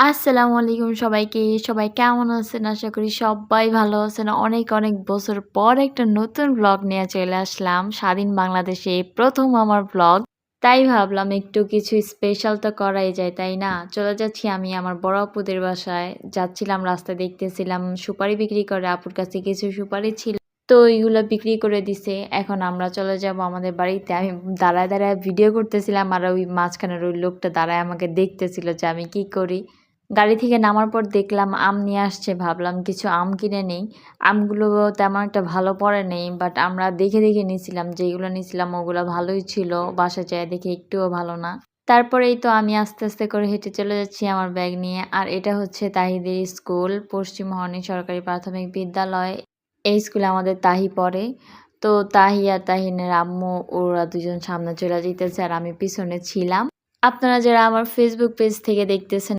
আসসালামু আলাইকুম সবাইকে। সবাই কেমন আছেন? আশা করি সবাই ভালো আছেন। অনেক, অনেক বছর পর একটা নতুন ভ্লগ নিয়ে চলে আসলাম। স্বাধীন বাংলাদেশে ১ম আমার ভ্লগ। তাই ভাবলাম একটু কিছু স্পেশাল তো করাই যায়, তাই না? চলে যাচ্ছি আমি আমার বড় আপুদের বাসায়। যাচ্ছিলাম রাস্তায় দেখতেছিলাম সুপারি বিক্রি করে। আপুর কাছে কিছু সুপারি ছিল। তো ওইগুলো বিক্রি করে দিছে। এখন আমরা চলে যাব আমাদের বাড়িতে। আমি দাঁড়ায়, দাঁড়ায় ভিডিও করতেছিলাম আর ওই মাঝখানের ওই লোকটা দাঁড়ায় আমাকে দেখতেছিল যে আমি কি করি। গাড়ি থেকে নামার পর দেখলাম আম নিয়ে আসছে। ভাবলাম কিছু আম কিনে নেই। আমগুলো তেমন একটা ভালো পড়ে নাই। বাট আমরা দেখে, দেখে নিছিলাম। যেইগুলো নিছিলাম ওগুলা ভালোই ছিল। বাসায় যেয়ে দেখি একটুও ভালো না। তারপরেই তো আমি আস্তে, আস্তে করে হেঁটে চলে যাচ্ছি আমার ব্যাগ নিয়ে। আর এটা হচ্ছে তাহিদের স্কুল, পশ্চিম মহনী সরকারি প্রাথমিক বিদ্যালয়। এই স্কুলে আমাদের তাহি পড়ে। তো তাহি আর তাহিনের আম্মু ওরা দুজন সামনে চলে যাইতেছে আর আমি পিছনে ছিলাম। আপনারা যারা আমার ফেসবুক পেজ থেকে দেখতেছেন